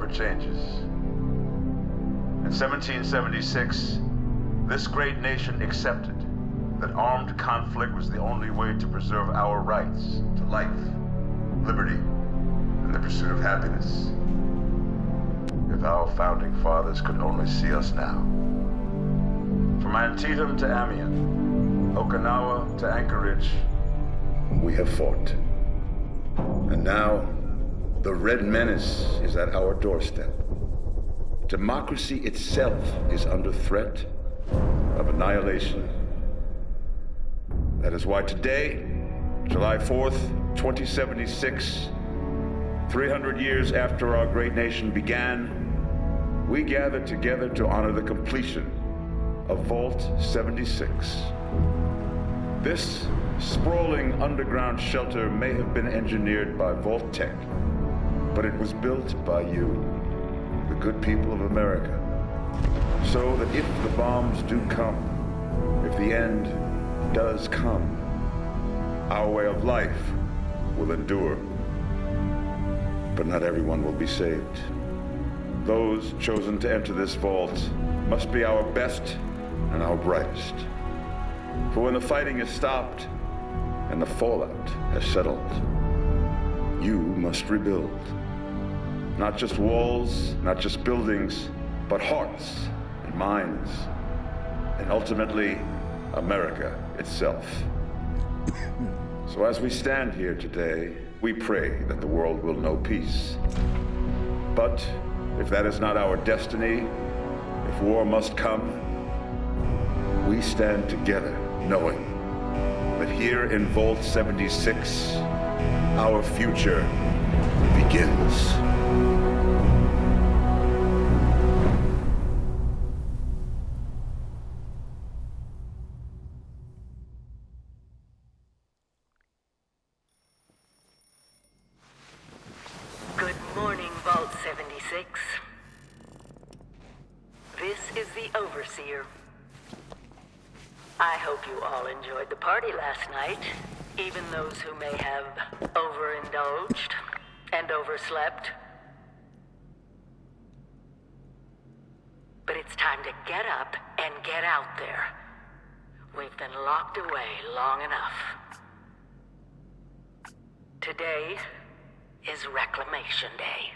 never changes. In 1776, this great nation accepted that armed conflict was the only way to preserve our rights to life, liberty, and the pursuit of happiness. If our founding fathers could only see us now. From Antietam to Amiens, Okinawa to Anchorage, we have fought. And now, the Red Menace is at our doorstep. Democracy itself is under threat of annihilation. That is why today, July 4th, 2076, 300 years after our great nation began, we gather together to honor the completion of Vault 76. This sprawling underground shelter may have been engineered by Vault-Tec, but it was built by you, the good people of America, so that if the bombs do come, if the end does come, our way of life will endure. But not everyone will be saved. Those chosen to enter this vault must be our best and our brightest. For when the fighting is stopped and the fallout has settled, you must rebuild. Not just walls, not just buildings, but hearts and minds, and ultimately, America itself. So as we stand here today, we pray that the world will know peace. But if that is not our destiny, if war must come, we stand together knowing that here in Vault 76, our future begins. Good morning, Vault 76. This is the Overseer. I hope you all enjoyed the party last night, even those who may have overindulged and overslept. But it's time to get up and get out there. We've been locked away long enough. Today is Reclamation Day.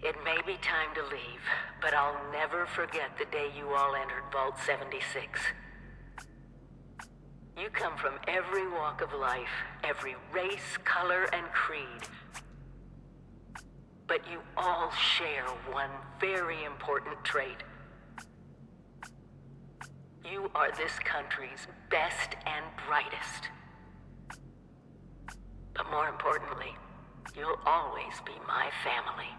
It may be time to leave, but I'll never forget the day you all entered Vault 76. You come from every walk of life, every race, color, and creed. But you all share one very important trait. You are this country's best and brightest. But more importantly, you'll always be my family.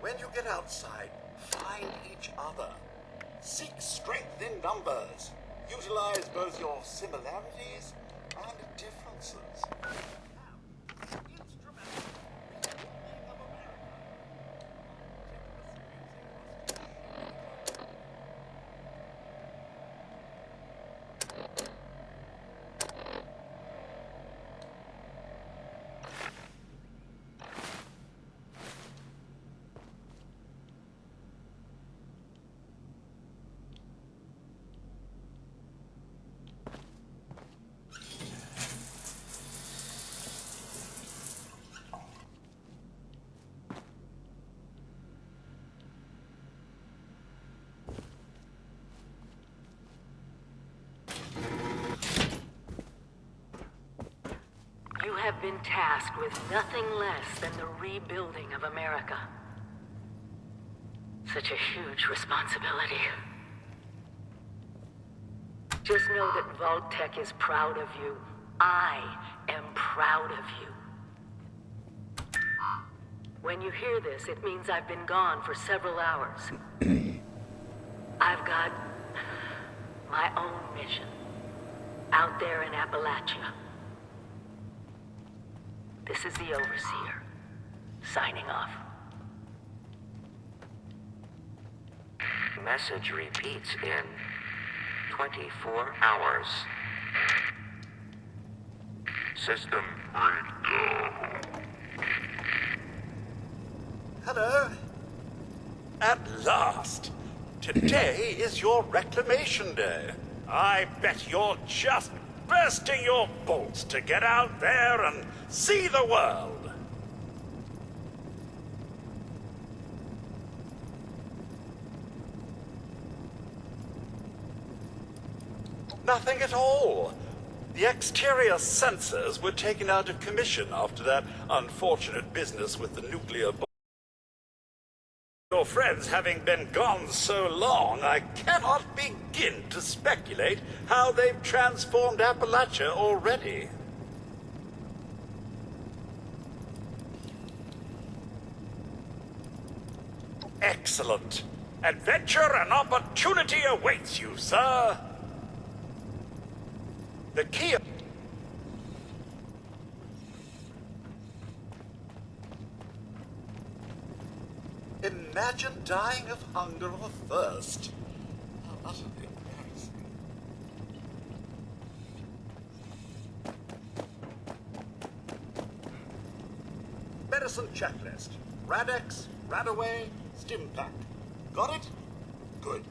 When you get outside, find each other. Seek strength in numbers. Utilize both your similarities and differences. You have been tasked with nothing less than the rebuilding of America. Such a huge responsibility. Just know that Vault-Tec is proud of you. I am proud of you. When you hear this, it means I've been gone for several hours. I've got my own mission out there in Appalachia. This is the Overseer, signing off. Message repeats in 24 hours. System breakdown. Hello? At last! Today is your reclamation day. I bet you're just bursting your bolts to get out there and see the world. Nothing at all. The exterior sensors were taken out of commission after that unfortunate business with the nuclear bomb. Your friends having been gone so long, I cannot begin to speculate how they've transformed Appalachia already. Excellent. Adventure and opportunity awaits you, sir. The key... Imagine dying of hunger or thirst. How utterly embarrassing. Medicine checklist. Radex, Radaway, Stimpack. Got it? Good.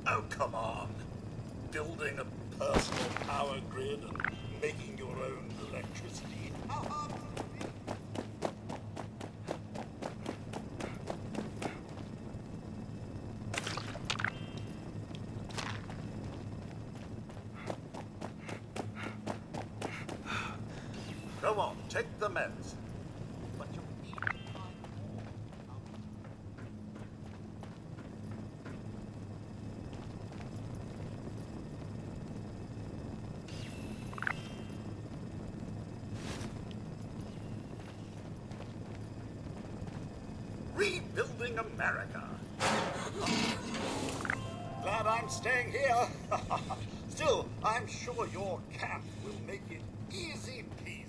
Oh, come on. Building a personal power grid and making your own electricity. How hard would it be? Go on, take the meds. But you'll need to find more. Rebuilding America. Glad I'm staying here. Still, I'm sure your camp will make it easy peasy.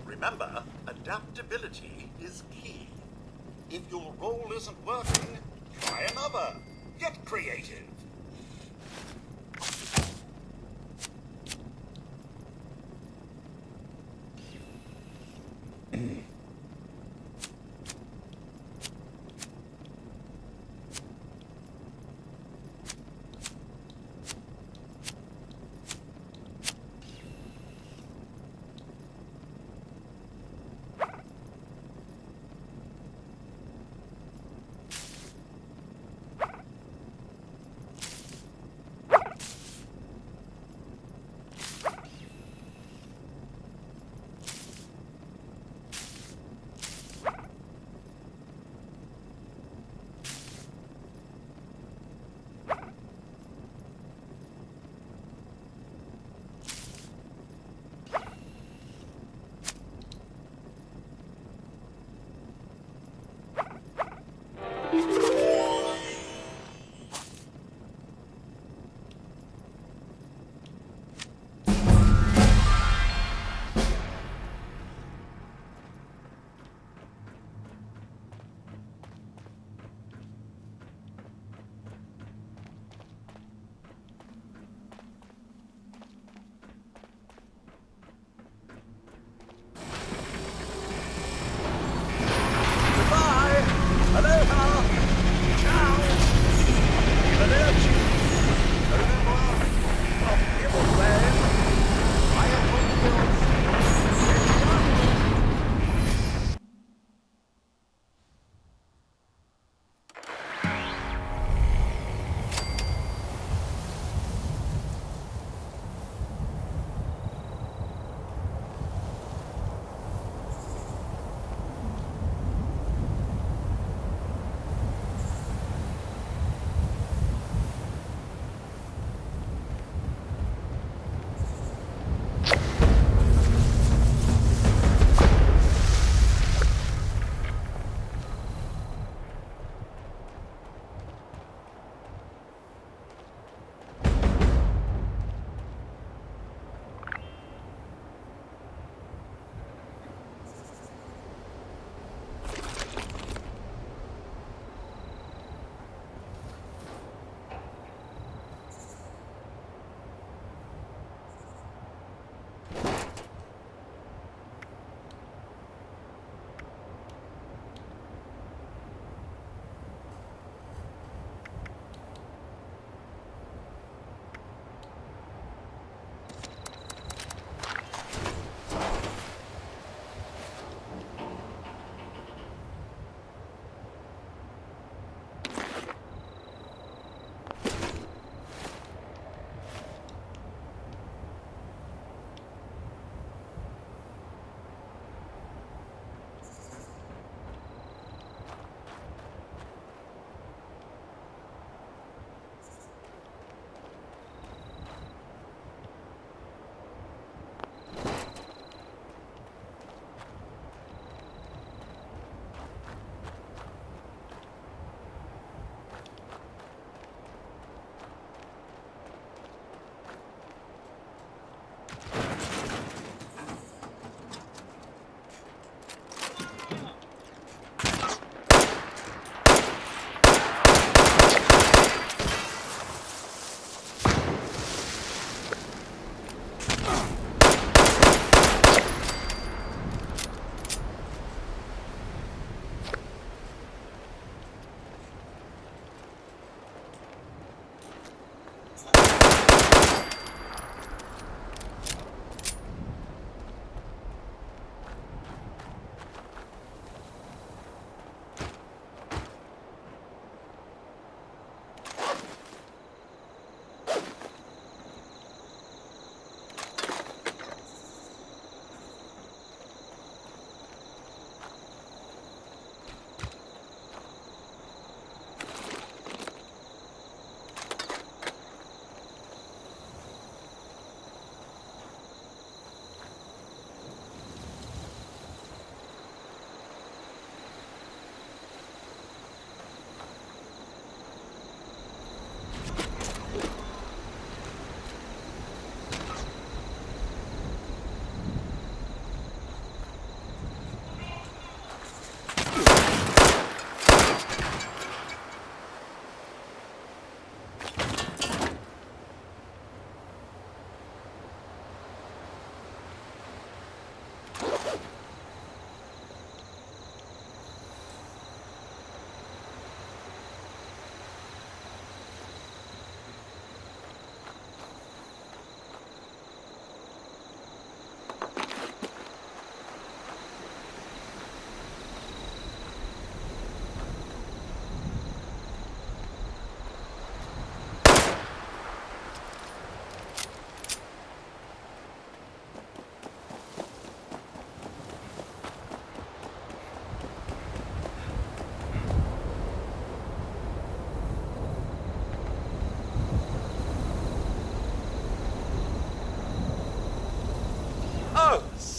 Remember, adaptability is key. If your role isn't working, try another. Get creative.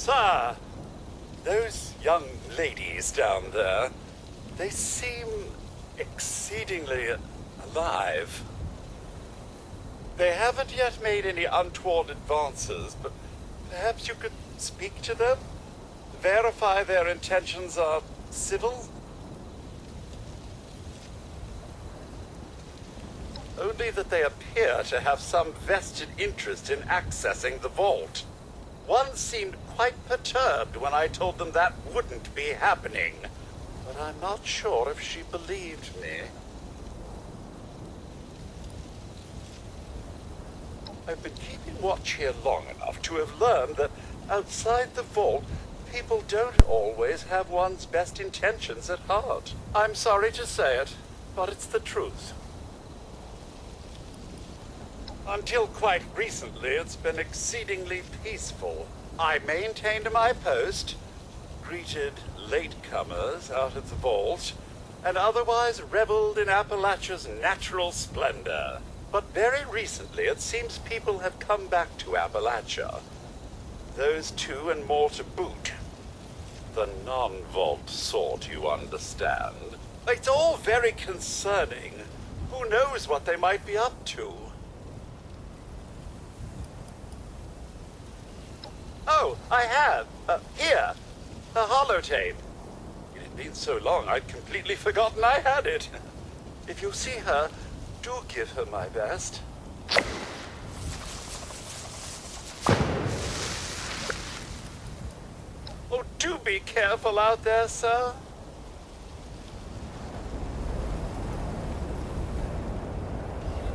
Sir, those young ladies down there, they seem exceedingly alive. They haven't yet made any untoward advances, but perhaps you could speak to them? Verify their intentions are civil? Only that they appear to have some vested interest in accessing the vault. One seemed quite perturbed when I told them that wouldn't be happening, but I'm not sure if she believed me. I've been keeping watch here long enough to have learned that outside the vault, people don't always have one's best intentions at heart. I'm sorry to say it, but it's the truth. Until quite recently, it's been exceedingly peaceful. I maintained my post, greeted latecomers out of the vault, and otherwise reveled in Appalachia's natural splendor. But very recently, it seems people have come back to Appalachia. Those two and more to boot. The non-vault sort, you understand. It's all very concerning. Who knows what they might be up to? Oh, I have. Here. A holotape. It had been so long, I'd completely forgotten I had it. If you see her, do give her my best. Oh, do be careful out there, sir.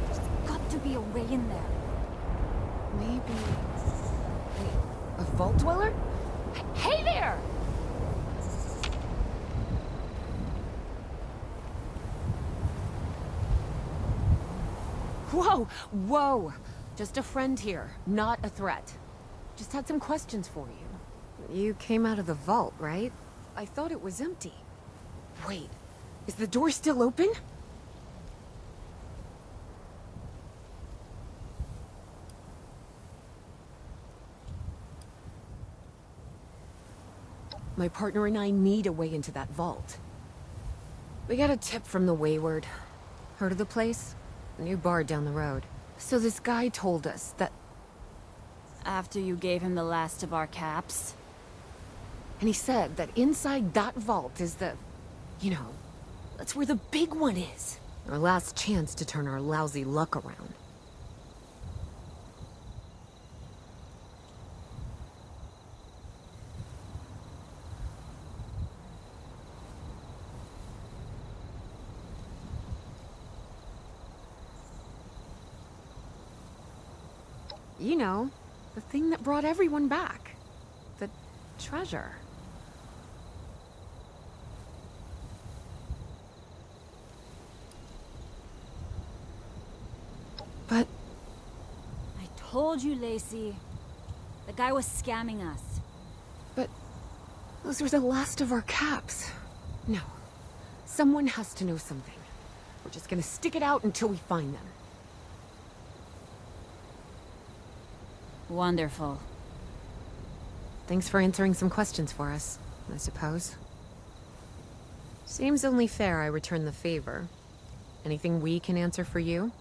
There's got to be a way in there. Maybe... Wait, a vault dweller? Hey there! Whoa! Whoa! Just a friend here, not a threat. Just had some questions for you. You came out of the vault, right? I thought it was empty. Wait, is the door still open? My partner and I need a way into that vault. We got a tip from the Wayward. Heard of the place? A new bar down the road. So this guy told us that... After you gave him the last of our caps? And he said that inside that vault is the... You know, that's where the big one is. Our last chance to turn our lousy luck around. You know, the thing that brought everyone back. The treasure. But... I told you, Lacey. The guy was scamming us. But... those were the last of our caps. No. Someone has to know something. We're just gonna stick it out until we find them. Wonderful. Thanks for answering some questions for us, I suppose. Seems only fair I return the favor. Anything we can answer for you?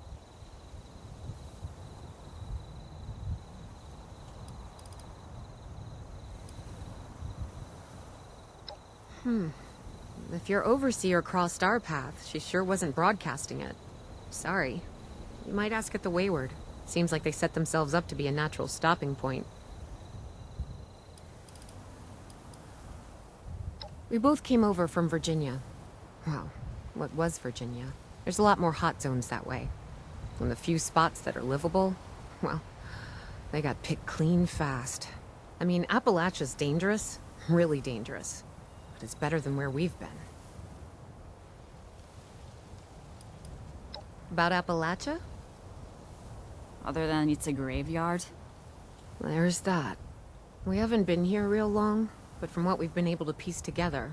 If your overseer crossed our path, she sure wasn't broadcasting it. Sorry. You might ask at the Wayward. Seems like they set themselves up to be a natural stopping point. We both came over from Virginia. Well, what was Virginia? There's a lot more hot zones that way. And the few spots that are livable, well, they got picked clean fast. I mean, Appalachia's dangerous, really dangerous. But it's better than where we've been. About Appalachia? Other than it's a graveyard? There's that. We haven't been here real long, but from what we've been able to piece together,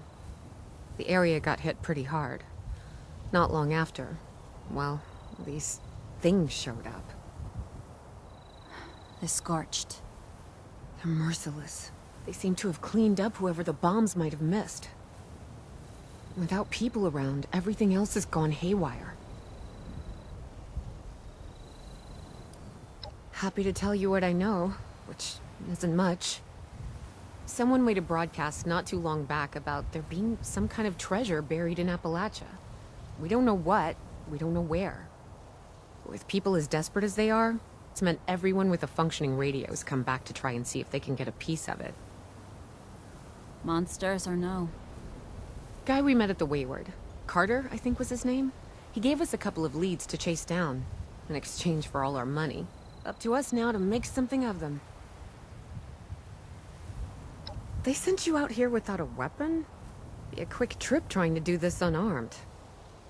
the area got hit pretty hard. Not long after, well, these things showed up. The Scorched. They're merciless. They seem to have cleaned up whoever the bombs might have missed. Without people around, everything else has gone haywire. Happy to tell you what I know, which isn't much. Someone made a broadcast not too long back about there being some kind of treasure buried in Appalachia. We don't know what, we don't know where. With people as desperate as they are, it's meant everyone with a functioning radio has come back to try and see if they can get a piece of it. Monsters or no? Guy we met at the Wayward. Carter, I think was his name. He gave us a couple of leads to chase down, in exchange for all our money. Up to us now to make something of them. They sent you out here without a weapon? Be a quick trip trying to do this unarmed.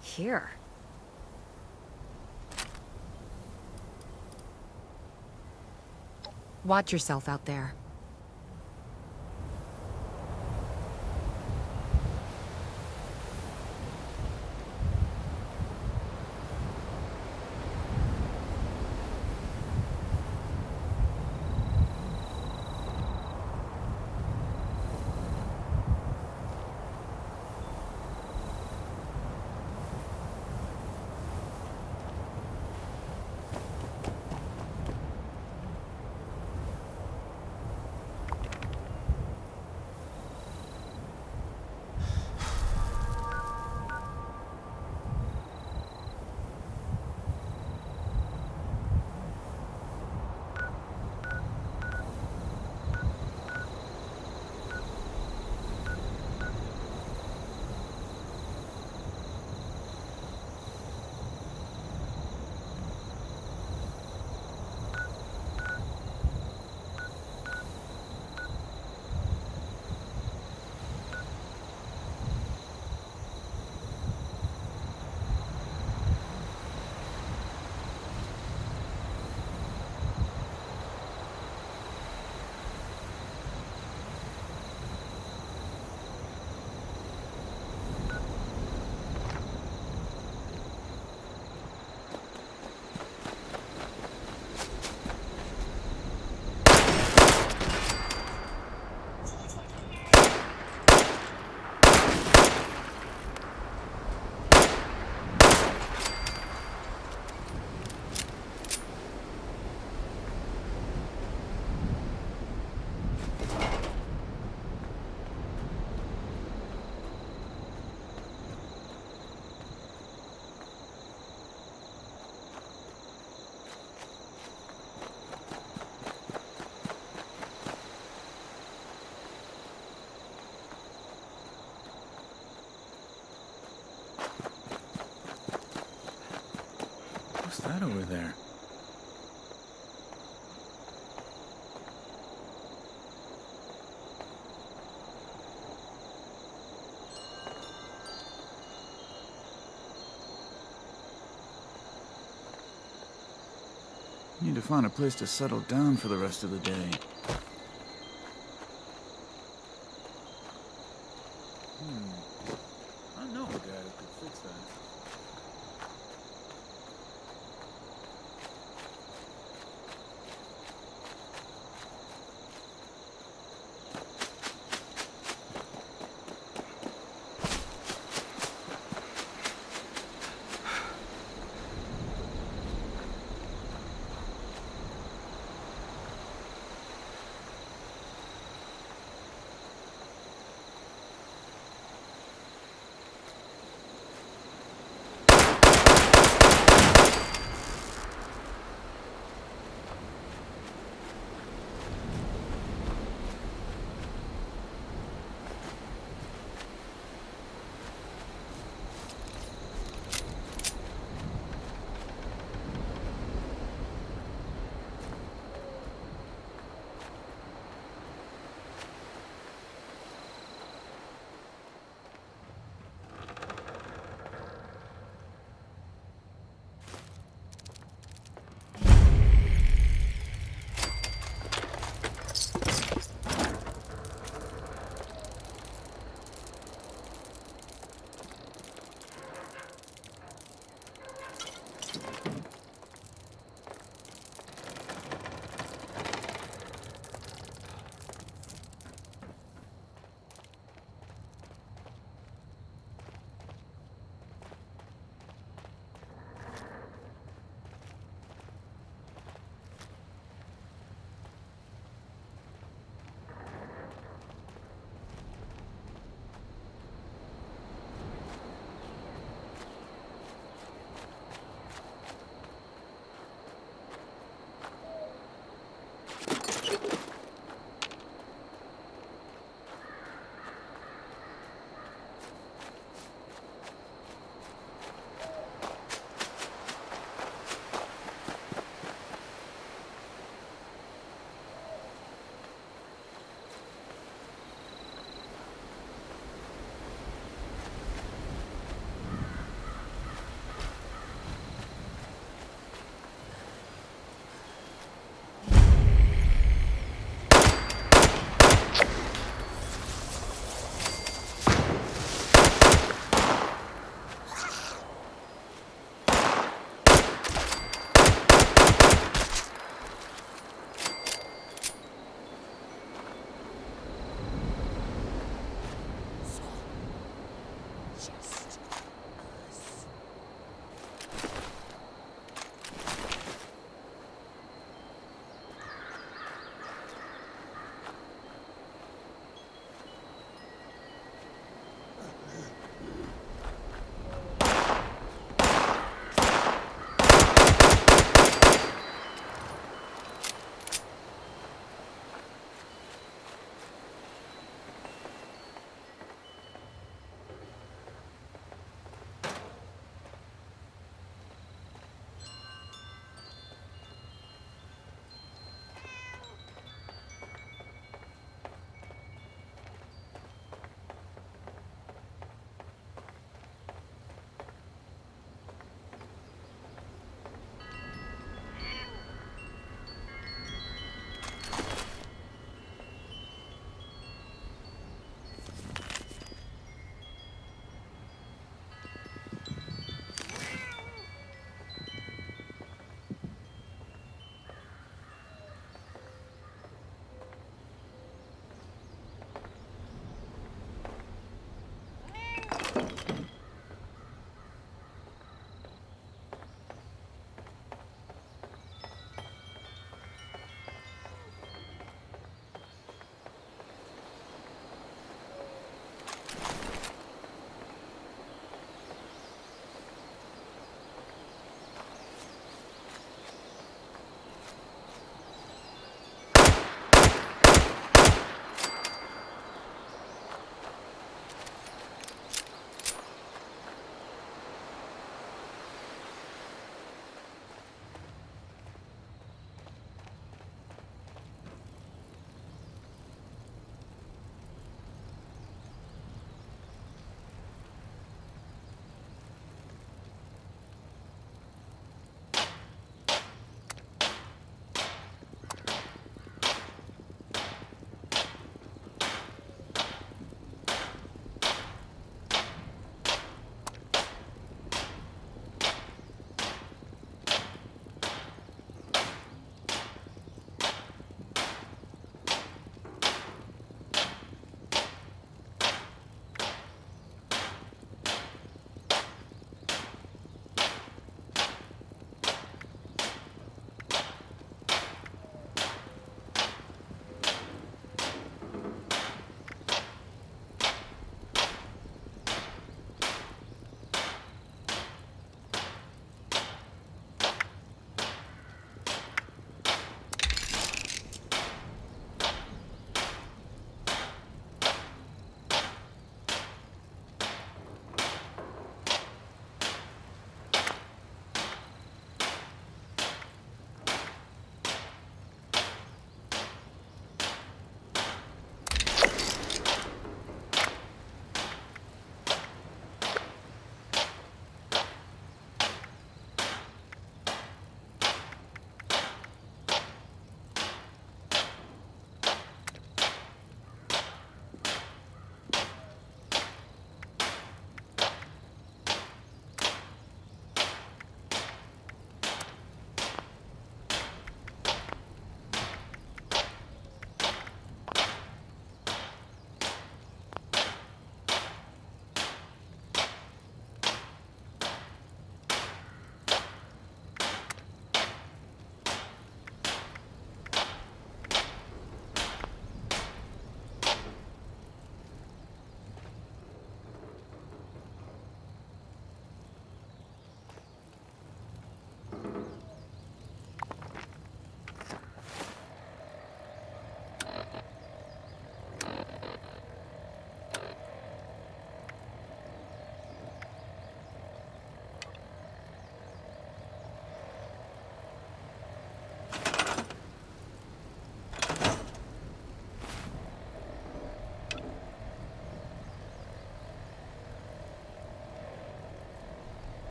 Here. Watch yourself out there. What's that over there? Need to find a place to settle down for the rest of the day. I know a guy who could fix that.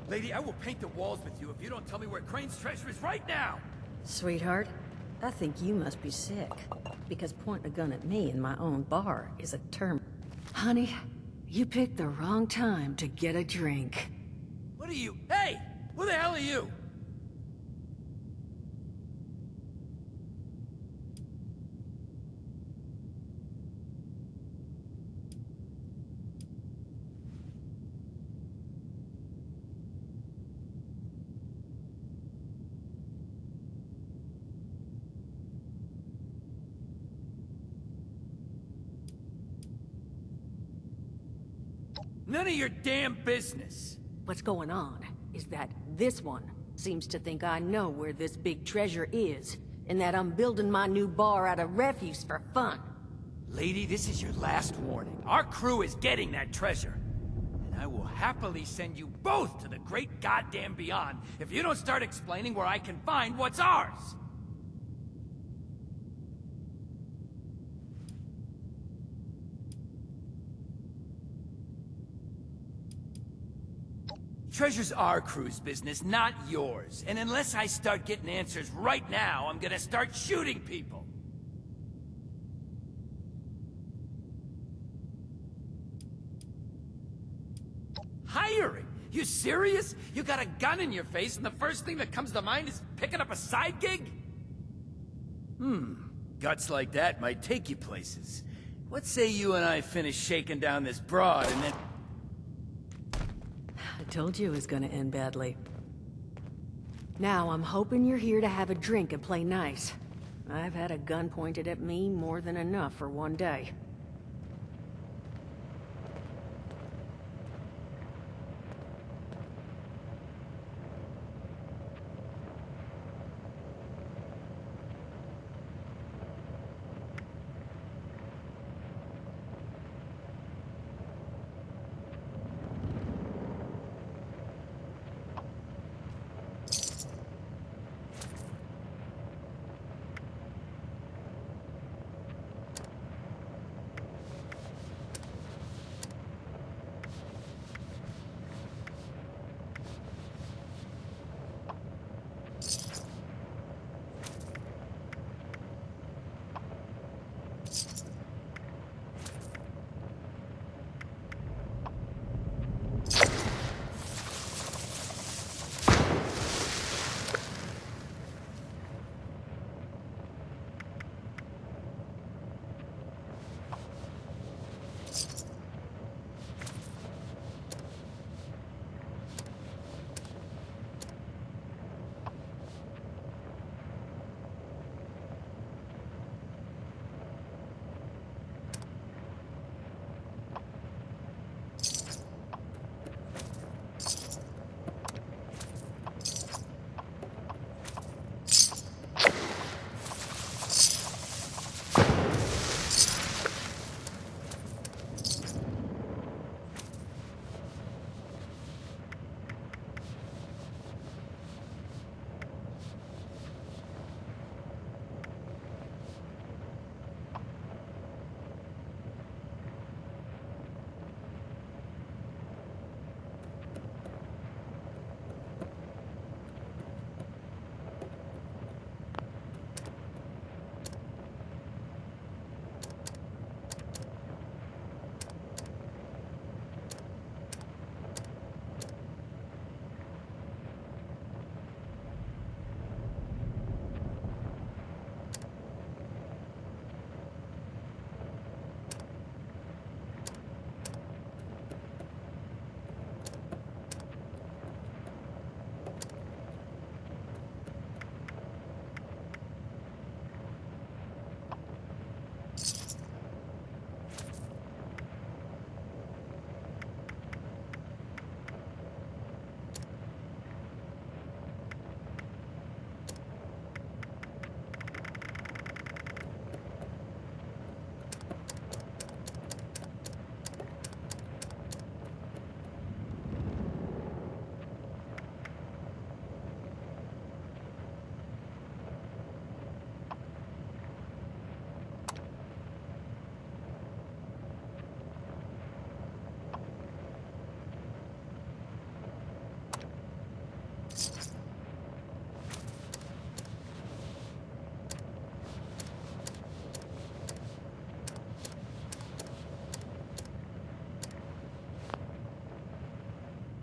Lady, I will paint the walls with you if you don't tell me where Crane's treasure is right now! Sweetheart, I think you must be sick. Because pointing a gun at me in my own bar is a term. Honey, you picked the wrong time to get a drink. What are you? Hey! Who the hell are you? None of your damn business! What's going on is that this one seems to think I know where this big treasure is, and that I'm building my new bar out of refuse for fun. Lady, this is your last warning. Our crew is getting that treasure. And I will happily send you both to the great goddamn beyond if you don't start explaining where I can find what's ours! Treasure's our crew's business, not yours. And unless I start getting answers right now, I'm gonna start shooting people! Hiring? You serious? You got a gun in your face and the first thing that comes to mind is picking up a side gig? Guts like that might take you places. What say you and I finish shaking down this broad and then... I told you it was gonna end badly. Now I'm hoping you're here to have a drink and play nice. I've had a gun pointed at me more than enough for one day.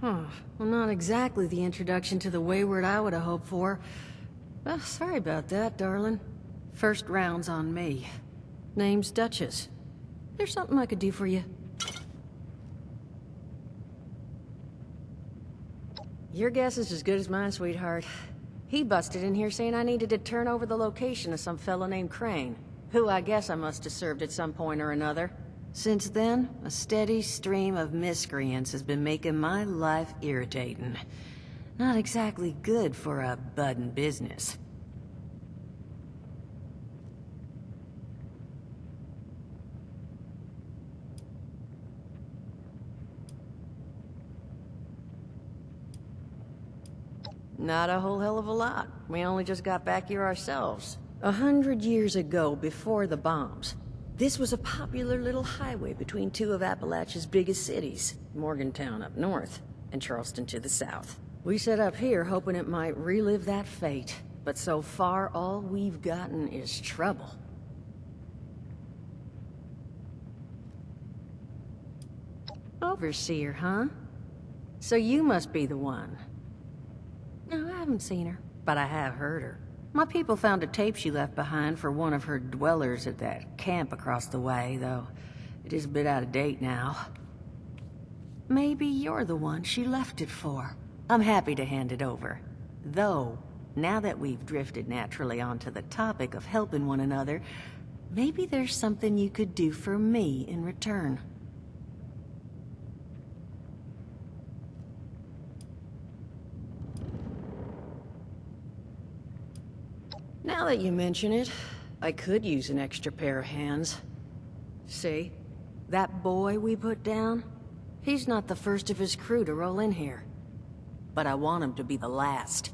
Huh. Well, not exactly the introduction to the Wayward I would have hoped for. Well, sorry about that, darling. First round's on me. Name's Duchess. There's something I could do for you. Your guess is as good as mine, sweetheart. He busted in here saying I needed to turn over the location of some fellow named Crane, who I guess I must have served at some point or another. Since then, a steady stream of miscreants has been making my life irritating. Not exactly good for a budding business. Not a whole hell of a lot. We only just got back here ourselves. 100 years ago, before the bombs, this was a popular little highway between two of Appalachia's biggest cities, Morgantown up north, and Charleston to the south. We set up here hoping it might relive that fate, but so far all we've gotten is trouble. Overseer, huh? So you must be the one. No, I haven't seen her, but I have heard her. My people found a tape she left behind for one of her dwellers at that camp across the way, though it is a bit out of date now. Maybe you're the one she left it for. I'm happy to hand it over. Though, now that we've drifted naturally onto the topic of helping one another, maybe there's something you could do for me in return. Now that you mention it, I could use an extra pair of hands. See? That boy we put down? He's not the first of his crew to roll in here. But I want him to be the last.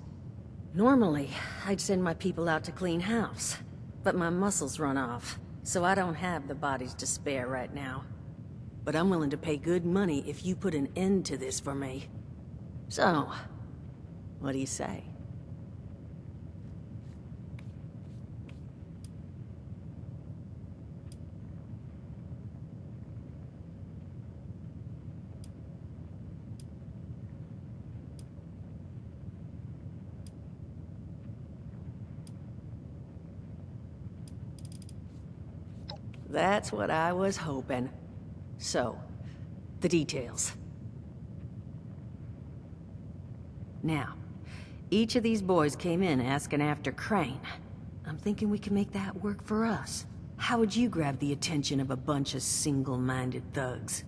Normally, I'd send my people out to clean house. But my muscles run off, so I don't have the bodies to spare right now. But I'm willing to pay good money if you put an end to this for me. So, what do you say? That's what I was hoping. So, the details. Now, each of these boys came in asking after Crane. I'm thinking we can make that work for us. How would you grab the attention of a bunch of single-minded thugs?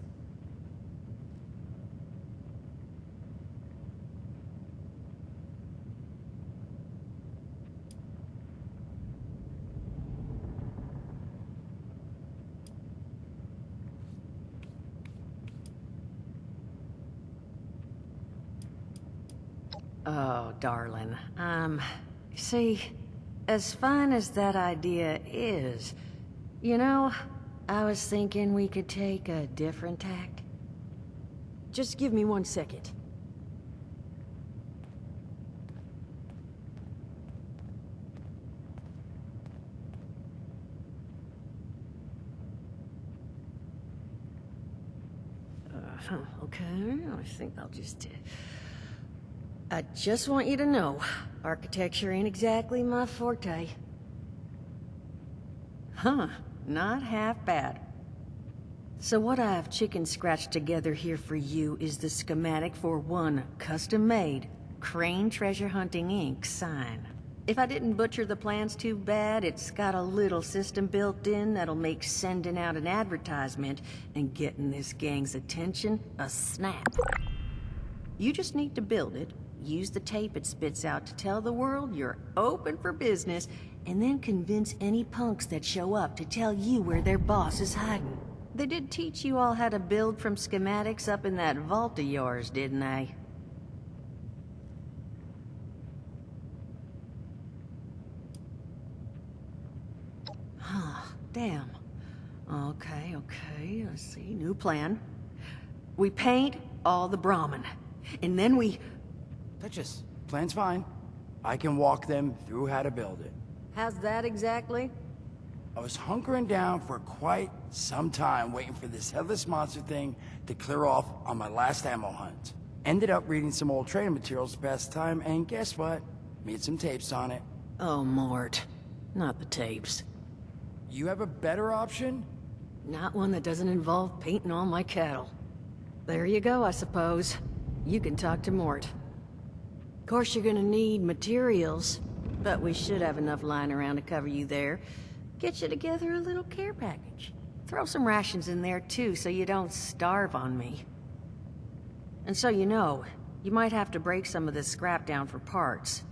Oh, darling. See, as fine as that idea is, you know, I was thinking we could take a different tack. Just give me 1 second. Okay, I think I'll just... I just want you to know, architecture ain't exactly my forte. Huh, not half bad. So what I've chicken scratched together here for you is the schematic for one custom-made Crane Treasure Hunting Inc. sign. If I didn't butcher the plans too bad, it's got a little system built in that'll make sending out an advertisement and getting this gang's attention a snap. You just need to build it, use the tape it spits out to tell the world you're open for business, and then convince any punks that show up to tell you where their boss is hiding. They did teach you all how to build from schematics up in that vault of yours, didn't they? Huh, damn. Okay, let's see, new plan. We paint all the Brahmin, and then we... Duchess, plan's fine. I can walk them through how to build it. How's that exactly? I was hunkering down for quite some time waiting for this headless monster thing to clear off on my last ammo hunt. Ended up reading some old training materials the past time, and guess what? Made some tapes on it. Oh, Mort. Not the tapes. You have a better option? Not one that doesn't involve painting all my cattle. There you go, I suppose. You can talk to Mort. Of course you're gonna need materials, but we should have enough lying around to cover you there. Get you together a little care package. Throw some rations in there too, so you don't starve on me. And so you know, you might have to break some of this scrap down for parts.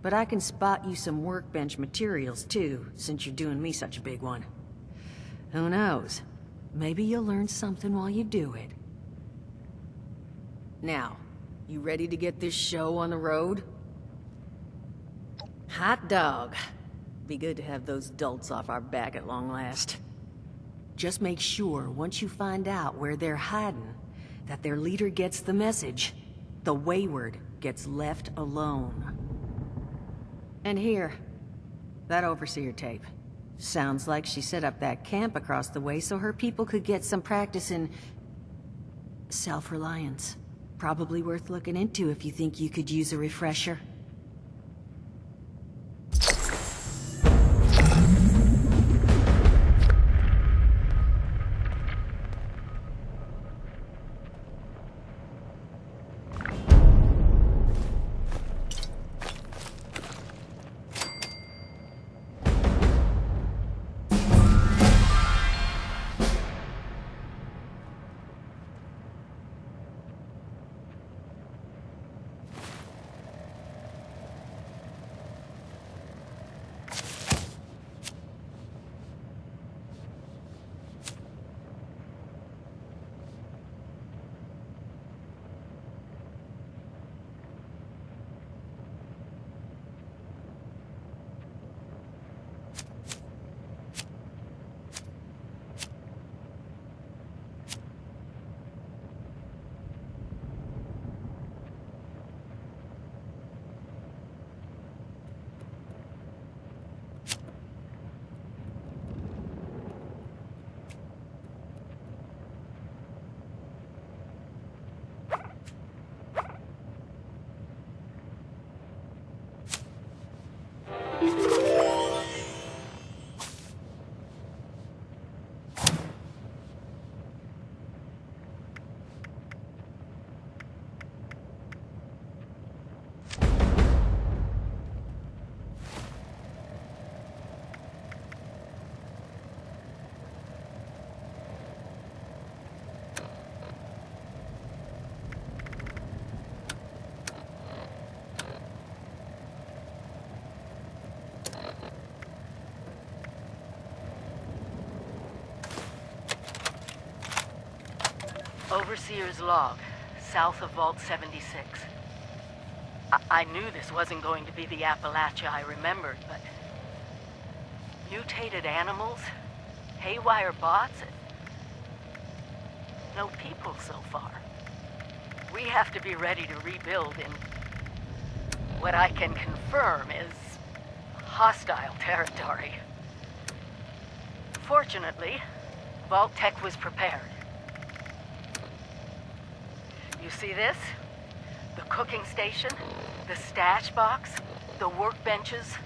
But I can spot you some workbench materials too, since you're doing me such a big one. Who knows? Maybe you'll learn something while you do it. Now, you ready to get this show on the road? Hot dog. Be good to have those dolts off our back at long last. Just make sure, once you find out where they're hiding, that their leader gets the message. The Wayward gets left alone. And here, that Overseer tape. Sounds like she set up that camp across the way so her people could get some practice in self-reliance. Probably worth looking into if you think you could use a refresher. Overseer's log, south of Vault 76. I knew this wasn't going to be the Appalachia I remembered, but... mutated animals? Haywire bots? No people so far. We have to be ready to rebuild in... what I can confirm is... hostile territory. Fortunately, Vault-Tec was prepared. You see this? The cooking station, the stash box, the workbenches,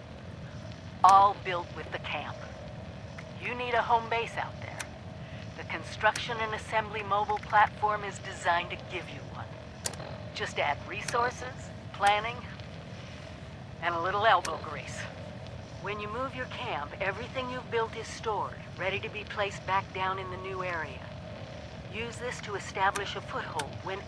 all built with the camp. You need a home base out there. The construction and assembly mobile platform is designed to give you one. Just add resources, planning, and a little elbow grease. When you move your camp, everything you've built is stored, ready to be placed back down in the new area. Use this to establish a foothold when...